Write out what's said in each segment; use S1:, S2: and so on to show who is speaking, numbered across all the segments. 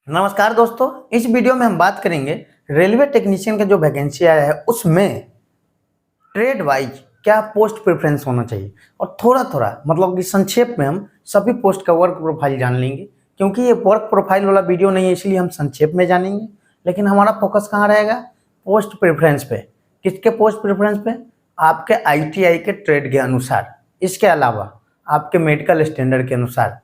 S1: नमस्कार दोस्तों, इस वीडियो में हम बात करेंगे रेलवे टेक्नीशियन का जो वैकेंसी आया है उसमें ट्रेड वाइज क्या पोस्ट प्रेफरेंस होना चाहिए और थोड़ा थोड़ा मतलब कि संक्षेप में हम सभी पोस्ट का वर्क प्रोफाइल जान लेंगे। क्योंकि ये वर्क प्रोफाइल वाला वीडियो नहीं है इसलिए हम संक्षेप में जानेंगे, लेकिन हमारा फोकस कहाँ रहेगा? पोस्ट प्रेफरेंस पे। किसके पोस्ट प्रेफरेंस पे? आपके आईटीआई के ट्रेड के अनुसार, इसके अलावा आपके मेडिकल स्टैंडर्ड के अनुसार।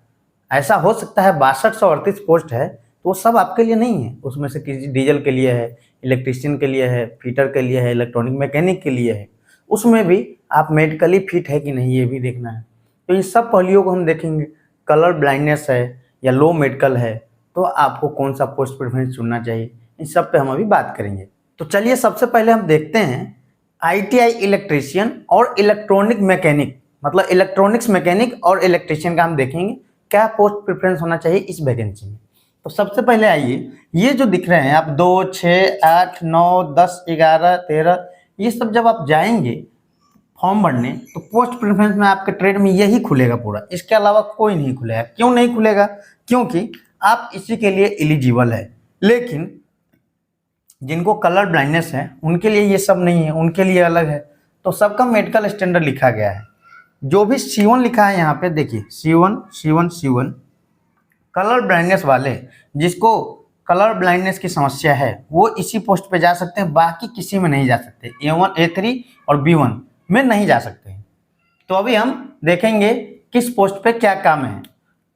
S1: ऐसा हो सकता है 6238 पोस्ट है तो वो सब आपके लिए नहीं है, उसमें से किसी डीजल के लिए है, इलेक्ट्रीशियन के लिए है, फिटर के लिए है, इलेक्ट्रॉनिक मैकेनिक के लिए है। उसमें भी आप मेडिकली फिट है कि नहीं ये भी देखना है। तो इन सब पहलुओं को हम देखेंगे। कलर ब्लाइंडनेस है या लो मेडिकल है तो आपको कौन सा पोस्ट प्रेफरेंस चुनना चाहिए, इन सब पे हम अभी बात करेंगे। तो चलिए सबसे पहले हम देखते हैं आईटीआई इलेक्ट्रीशियन और इलेक्ट्रॉनिक मैकेनिक, मतलब इलेक्ट्रॉनिक्स मैकेनिक और इलेक्ट्रीशियन का हम देखेंगे क्या पोस्ट प्रेफरेंस होना चाहिए इस वैकेंसी में। तो सबसे पहले आइए, ये जो दिख रहे हैं आप 2, 6, 8, 9, 10, 11, 13, ये सब जब आप जाएंगे फॉर्म भरने तो पोस्ट प्रेफरेंस में आपके ट्रेड में यही खुलेगा पूरा, इसके अलावा कोई नहीं खुलेगा। क्यों नहीं खुलेगा? क्योंकि आप इसी के लिए एलिजिबल है। लेकिन जिनको कलर ब्लाइंडनेस है उनके लिए ये सब नहीं है, उनके लिए अलग है। तो सबका मेडिकल स्टैंडर्ड लिखा गया है। जो भी C1 लिखा है यहाँ पे देखिए, C1 कलर ब्लाइंडनेस वाले, जिसको कलर ब्लाइंडनेस की समस्या है वो इसी पोस्ट पे जा सकते हैं, बाकी किसी में नहीं जा सकते। A1, A3 और B1 में नहीं जा सकते। तो अभी हम देखेंगे किस पोस्ट पे क्या काम है।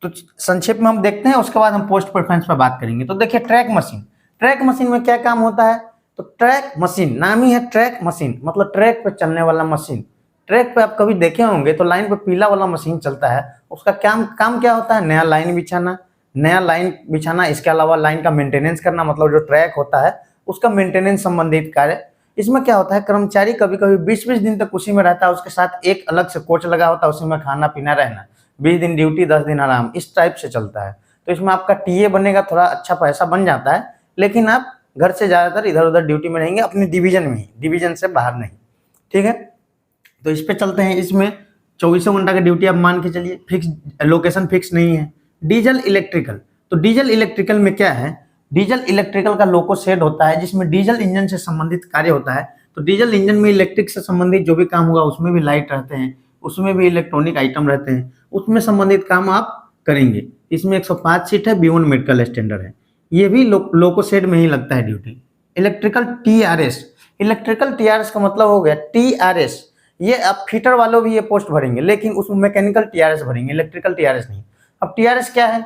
S1: तो संक्षेप में हम देखते हैं, उसके बाद हम पोस्ट प्रेफरेंस पे बात करेंगे। तो देखिए ट्रैक मशीन में क्या काम होता है? तो ट्रैक मशीन, नाम ही है ट्रैक मशीन, मतलब ट्रैक पे चलने वाला मशीन। ट्रैक पे आप कभी देखे होंगे तो लाइन पे पीला वाला मशीन चलता है, उसका काम क्या होता है? नया लाइन बिछाना। इसके अलावा लाइन का मेंटेनेंस करना, मतलब जो ट्रैक होता है उसका मेंटेनेंस संबंधित कार्य। इसमें क्या होता है, कर्मचारी कभी कभी 20-20 दिन तक उसी में रहता है, उसके साथ एक अलग से कोच लगा होता है, उसी में खाना पीना रहना, 20 दिन ड्यूटी 10 दिन आराम, इस टाइप से चलता है। तो इसमें आपका टीए बनेगा, थोड़ा अच्छा पैसा बन जाता है, लेकिन आप घर से ज़्यादातर इधर उधर ड्यूटी में रहेंगे, अपनी डिवीजन में ही, डिवीजन से बाहर नहीं। ठीक है, तो इस पे चलते हैं। इसमें 24 घंटा का ड्यूटी आप मान के चलिए, फिक्स लोकेशन फिक्स नहीं है। डीजल इलेक्ट्रिकल, तो डीजल इलेक्ट्रिकल में क्या है? डीजल इलेक्ट्रिकल का लोको शेड होता है जिसमें डीजल इंजन से संबंधित कार्य होता है। तो डीजल इंजन में इलेक्ट्रिक से संबंधित जो भी काम होगा उसमें भी लाइट रहते हैं, उसमें भी इलेक्ट्रॉनिक आइटम रहते हैं, उसमें संबंधित काम आप करेंगे। इसमें 105 सीट है, B1 मेडिकल स्टैंडर्ड है, ये भी लोको शेड में ही लगता है ड्यूटी। इलेक्ट्रिकल टीआरएस का मतलब हो गया टीआरएस, ये आप फिटर वालों भी ये पोस्ट भरेंगे, लेकिन उसमें मैकेनिकल टीआरएस भरेंगे, इलेक्ट्रिकल टीआरएस नहीं। अब टीआरएस क्या है?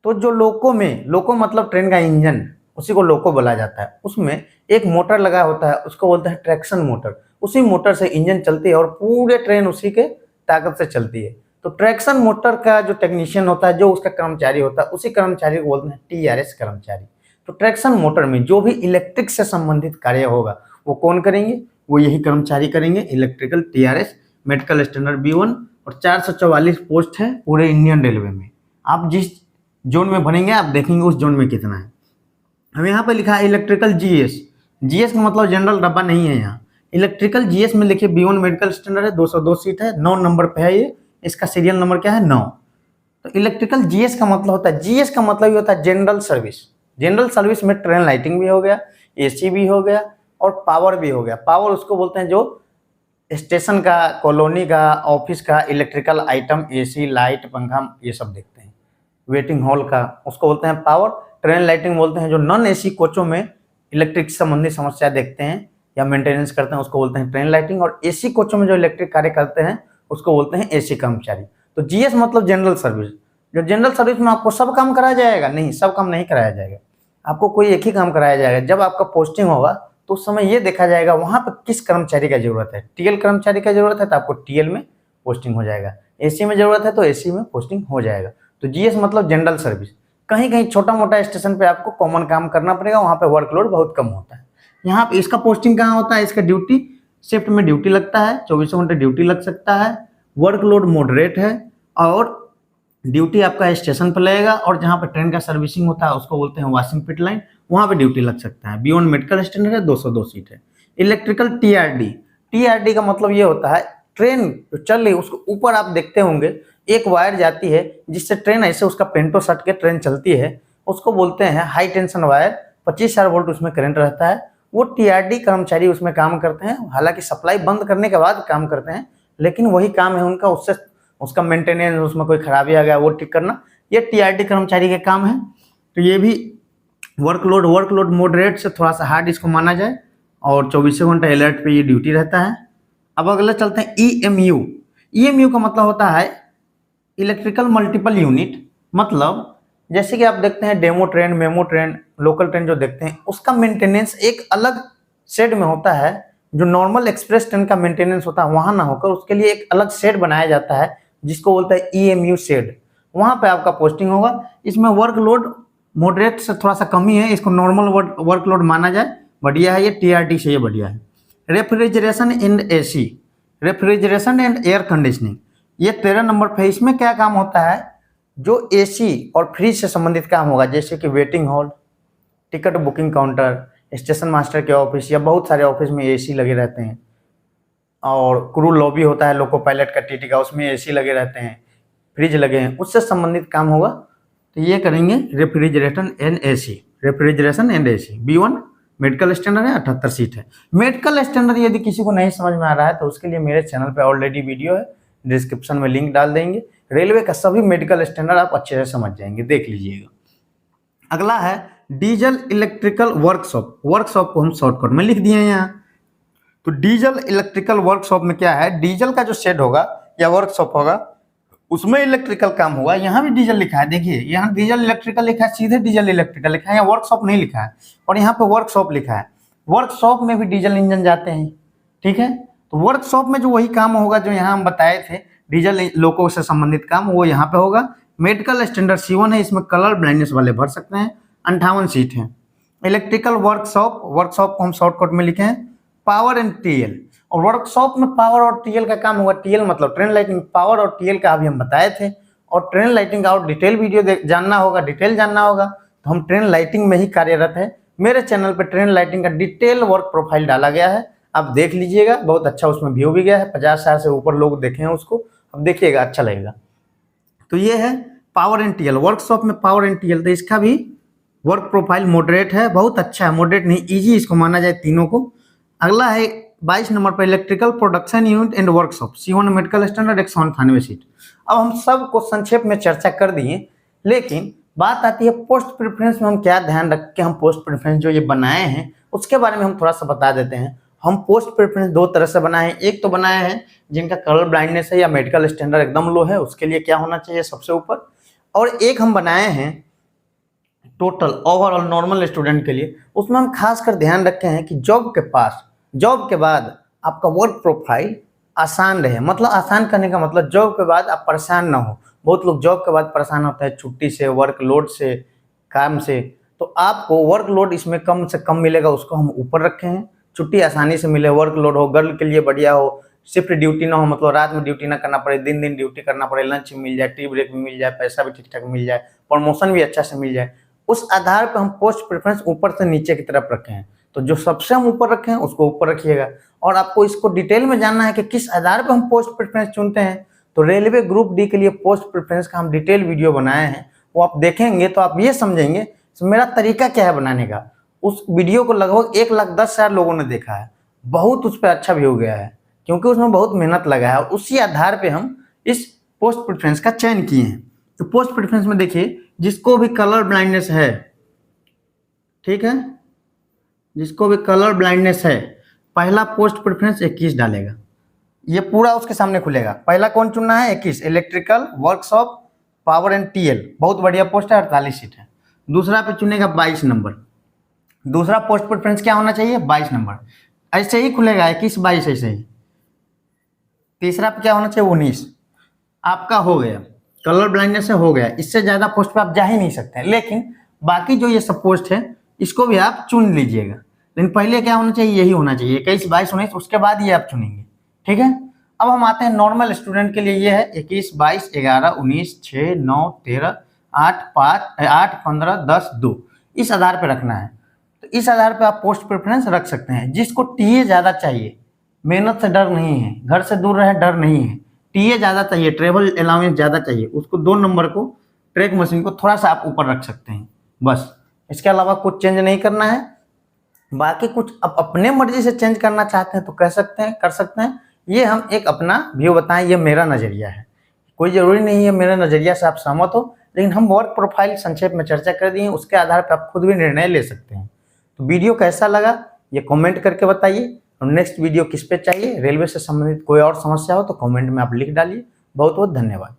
S1: तो जो लोको मतलब ट्रेन का इंजन, उसी को लोको बोला जाता है। उसमें एक मोटर लगा होता है, उसको बोलते हैं ट्रैक्शन मोटर। उसी मोटर से इंजन चलती है और पूरे ट्रेन उसी के ताकत से चलती है। तो ट्रैक्शन मोटर का जो टेक्नीशियन होता है, जो उसका कर्मचारी होता है, उसी कर्मचारी को बोलते हैं टीआरएस कर्मचारी। तो ट्रैक्शन मोटर में जो भी इलेक्ट्रिक से संबंधित कार्य होगा वो कौन करेंगे? वो यही कर्मचारी करेंगे। Electrical TRS medical standard B1 और 444 पोस्ट है पूरे इंडियन रेलवे में। आप जिस जोन में भरेंगे आप देखेंगे उस जोन में कितना है। अब यहाँ पे लिखा है इलेक्ट्रिकल जीएस का मतलब जनरल डब्बा नहीं है यहाँ। इलेक्ट्रिकल जीएस में देखिए B1 मेडिकल स्टैंडर्ड है, 202 सीट है, 9 नंबर पे है ये, इसका सीरियल नंबर क्या है? 9। तो इलेक्ट्रिकल जीएस का मतलब होता है, जीएस का मतलब ये होता है जनरल सर्विस। जनरल सर्विस में ट्रेन लाइटिंग भी हो गया, एसी भी हो गया और पावर भी हो गया। पावर उसको बोलते हैं जो स्टेशन का, कॉलोनी का, ऑफिस का इलेक्ट्रिकल आइटम, एसी, लाइट, पंखा, ये सब देखते हैं। वेटिंग हॉल का उसको बोलते हैं पावर। ट्रेन लाइटिंग बोलते हैं जो नॉन एसी कोचों में इलेक्ट्रिक संबंधी समस्या देखते हैं या मेंटेनेंस करते हैं, उसको बोलते हैं ट्रेन लाइटिंग। और एसी कोचों में जो इलेक्ट्रिक कार्य करते हैं उसको बोलते हैं एसी कर्मचारी। तो जीएस मतलब जनरल सर्विस। जो जनरल सर्विस में आपको सब काम कराया जाएगा? नहीं, सब काम नहीं कराया जाएगा, आपको कोई एक ही काम कराया जाएगा। जब आपका पोस्टिंग होगा तो उस समय ये देखा जाएगा वहाँ पर किस कर्मचारी का जरूरत है। टीएल कर्मचारी का जरूरत है तो आपको टीएल में पोस्टिंग हो जाएगा, एसी में जरूरत है तो एसी में पोस्टिंग हो जाएगा। तो जीएस मतलब जनरल सर्विस। कहीं कहीं छोटा मोटा स्टेशन पे आपको कॉमन काम करना पड़ेगा, वहाँ पे वर्कलोड बहुत कम होता है। यहाँ पे इसका पोस्टिंग कहाँ होता है? इसका ड्यूटी शिफ्ट में ड्यूटी लगता है, 24 घंटे ड्यूटी लग सकता है, वर्कलोड मॉडरेट है और ड्यूटी आपका स्टेशन पर लगेगा। और जहाँ पे ट्रेन का सर्विसिंग होता है उसको बोलते हैं वॉशिंग पिट लाइन, वहाँ पे ड्यूटी लग सकता है। B1 मेडिकल स्टैंडर्ड है, 202 सीट है। इलेक्ट्रिकल टीआरडी का मतलब ये होता है ट्रेन जो चल रही है उसको ऊपर आप देखते होंगे एक वायर जाती है जिससे ट्रेन ऐसे उसका पेंटो सट के ट्रेन चलती है, उसको बोलते हैं हाई टेंशन वायर, 25,000 वोल्ट उसमें करंट रहता है। वो टीआरडी कर्मचारी उसमें काम करते हैं, हालांकि सप्लाई बंद करने के बाद काम करते हैं, लेकिन वही काम है उनका, उससे उसका मेंटेनेंस, उसमें कोई खराबी आ गया वो ठीक करना, ये टीआरडी कर्मचारी के काम है। तो ये भी वर्कलोड मॉडरेट से थोड़ा सा हार्ड इसको माना जाए, और 24 घंटा अलर्ट पे ये ड्यूटी रहता है। अब अगले चलते हैं ईएमयू। ईएमयू का मतलब होता है इलेक्ट्रिकल मल्टीपल यूनिट। मतलब जैसे कि आप देखते हैं demo train, MEMU train, local train जो देखते हैं, उसका मेंटेनेंस एक अलग शेड में होता है। जो नॉर्मल एक्सप्रेस ट्रेन का मेंटेनेंस होता है वहां ना होकर उसके लिए एक अलग शेड बनाया जाता है, जिसको बोलता है ईएमयू शेड। वहां पे आपका पोस्टिंग होगा। इसमें वर्कलोड मॉडरेट से थोड़ा सा कमी है, इसको नॉर्मल वर्कलोड माना जाए, बढ़िया है ये, टीआरटी से ये बढ़िया है। Refrigeration and AC, refrigeration and air conditioning, ये 13 नंबर पे। इसमें क्या काम होता है, जो एसी और फ्रिज से संबंधित काम होगा, जैसे कि waiting hall, ticket booking counter, station master के ऑफिस, या बहुत सारे ऑफिस में एसी लगे रहते हैं, और क्रू लॉबी होता है लोको पायलट का, टीटी का, उसमें एसी लगे रहते हैं, फ्रिज लगे हैं, उससे संबंधित काम होगा। तो ये करेंगे refrigeration and AC, refrigeration and AC. B1 medical standard है, 78 सीट है। मेडिकल स्टैंडर्ड यदि किसी को नहीं समझ में आ रहा है तो उसके लिए मेरे चैनल पे ऑलरेडी वीडियो है, डिस्क्रिप्शन में लिंक डाल देंगे। रेलवे का सभी मेडिकल स्टैंडर्ड आप अच्छे से समझ जाएंगे, देख लीजिएगा। अगला है डीजल इलेक्ट्रिकल वर्कशॉप। वर्कशॉप को हम शॉर्टकट में लिख दिए हैं यहाँ। तो डीजल इलेक्ट्रिकल वर्कशॉप में क्या है, डीजल का जो शेड होगा या वर्कशॉप होगा उसमें इलेक्ट्रिकल काम होगा। यहाँ भी डीजल लिखा है, देखिए यहाँ डीजल इलेक्ट्रिकल लिखा है, सीधे डीजल इलेक्ट्रिकल लिखा है, यहाँ वर्कशॉप नहीं लिखा है, और यहाँ पे वर्कशॉप लिखा है। वर्कशॉप में भी डीजल इंजन जाते हैं, ठीक है। तो वर्कशॉप में जो वही काम होगा जो यहाँ हम बताए थे, डीजल लोको से संबंधित काम, वो यहाँ पे होगा। मेडिकल स्टैंडर्ड C1 है, इसमें कलर ब्लाइंडनेस वाले भर सकते हैं, 58 सीट है। इलेक्ट्रिकल वर्कशॉप, वर्कशॉप को हम शॉर्टकट में लिखे हैं पावर एंड टीएल। और वर्कशॉप में पावर और टीएल का काम होगा। टीएल मतलब ट्रेन लाइटिंग, पावर और टीएल का अभी हम बताए थे। और ट्रेन लाइटिंग का और डिटेल वीडियो जानना होगा, डिटेल जानना होगा तो हम ट्रेन लाइटिंग में ही कार्यरत है। मेरे चैनल पे ट्रेन लाइटिंग का डिटेल वर्क प्रोफाइल डाला गया है, आप देख लीजिएगा, बहुत अच्छा उसमें व्यू भी गया है, 50,000 से ऊपर लोग देखे हैं उसको, अब देखिएगा अच्छा लगेगा। तो ये है पावर एंड टीएल, वर्कशॉप में पावर एंड टीएल। तो इसका भी वर्क प्रोफाइल मॉडरेट है, बहुत अच्छा है, मॉडरेट नहीं ईजी इसको माना जाए तीनों को। अगला है 22 नंबर पर electrical production unit and workshop, C1 medical standard, 198 seat. अब हम सबको संक्षेप में चर्चा कर दिए, लेकिन बात आती है पोस्ट प्रेफरेंस में हम क्या ध्यान रख के हम पोस्ट प्रेफरेंस जो ये बनाए हैं उसके बारे में हम थोड़ा सा बता देते हैं। हम पोस्ट प्रेफरेंस दो तरह से बनाए हैं। एक तो बनाए हैं जिनका कलर ब्लाइंडनेस है या मेडिकल स्टैंडर्ड एकदम लो है, उसके लिए क्या होना चाहिए सबसे ऊपर। और एक हम बनाए हैं टोटल ओवरऑल नॉर्मल स्टूडेंट के लिए, उसमें हम खास कर ध्यान रखे हैं कि जॉब के बाद आपका वर्क प्रोफाइल आसान रहे। मतलब आसान करने का मतलब जॉब के बाद आप परेशान ना हो। बहुत लोग जॉब के बाद परेशान होते हैं छुट्टी से, वर्कलोड से, काम से। तो आपको वर्कलोड इसमें कम से कम मिलेगा, उसको हम ऊपर रखे हैं। छुट्टी आसानी से मिले, वर्कलोड हो, गर्ल के लिए बढ़िया हो, शिफ्ट ड्यूटी ना हो, मतलब रात में ड्यूटी ना करना पड़े, दिन ड्यूटी करना पड़े, लंच मिल जाए, टी ब्रेक भी मिल जाए, पैसा भी ठीक ठाक मिल जाए, प्रमोशन भी अच्छा से मिल जाए। उस आधार पर हम पोस्ट प्रेफरेंस ऊपर से नीचे की तरफ रखे हैं। तो जो सबसे हम ऊपर रखे हैं उसको ऊपर रखिएगा। और आपको इसको डिटेल में जानना है कि किस आधार पर हम पोस्ट प्रेफरेंस चुनते हैं, तो रेलवे ग्रुप डी के लिए पोस्ट प्रेफरेंस का हम डिटेल वीडियो बनाए हैं, वो आप देखेंगे तो आप ये समझेंगे तो मेरा तरीका क्या है बनाने का। उस वीडियो को लगभग 1,10,000 लोगों ने देखा है, बहुत उस पर अच्छा व्यू गया है, क्योंकि उसमें बहुत मेहनत लगा है। और उसी आधार पर हम इस पोस्ट प्रेफरेंस का चयन किए हैं। तो पोस्ट प्रेफरेंस में देखिए, जिसको भी कलर ब्लाइंडनेस है, ठीक है, जिसको भी कलर ब्लाइंडनेस है, पहला पोस्ट प्रेफरेंस 21 डालेगा, ये पूरा उसके सामने खुलेगा। पहला कौन चुनना है, 21, electrical workshop power and TL, बहुत बढ़िया पोस्ट है, 48 सीट है। दूसरा पे चुनेगा 22 नंबर, दूसरा पोस्ट प्रेफरेंस क्या होना चाहिए, 22 नंबर, ऐसे ही खुलेगा 21, 22 ऐसे ही। तीसरा पे क्या होना चाहिए, 19, आपका हो गया, कलर ब्लाइंडनेस से हो गया। इससे ज़्यादा पोस्ट पे आप जा ही नहीं सकते, लेकिन बाकी जो ये सब पोस्ट है इसको भी आप चुन लीजिएगा। लेकिन पहले क्या होना चाहिए, यही होना चाहिए 21, 22, 19, उसके बाद ये आप चुनेंगे, ठीक है। अब हम आते हैं नॉर्मल स्टूडेंट के लिए, ये है 21, 22, 11, 19, 6, 9, 13, 8, 5, 8, 15, 10, 2, इस आधार पर रखना है। तो इस आधार पर आप पोस्ट प्रेफरेंस रख सकते हैं। जिसको टीए ज़्यादा चाहिए, मेहनत से डर नहीं है, घर से दूर रहे डर नहीं है, टीए ज़्यादा चाहिए, ट्रेवल अलाउंस ज़्यादा चाहिए, उसको 2 नंबर को ट्रैक मशीन को थोड़ा सा आप ऊपर रख सकते हैं, बस, इसके अलावा कुछ चेंज नहीं करना है। बाकी कुछ आप अपने मर्जी से चेंज करना चाहते हैं तो कह सकते हैं, कर सकते हैं। ये हम एक अपना व्यू बताएं, ये मेरा नज़रिया है, कोई ज़रूरी नहीं है मेरे नज़रिया से आप सहमत हो, लेकिन हम वर्क प्रोफाइल संक्षेप में चर्चा कर दिए, उसके आधार पर आप खुद भी निर्णय ले सकते हैं। तो वीडियो कैसा लगा ये कमेंट करके बताइए, और नेक्स्ट वीडियो किस पे चाहिए, रेलवे से संबंधित कोई और समस्या हो तो कमेंट में आप लिख डालिए। बहुत बहुत धन्यवाद।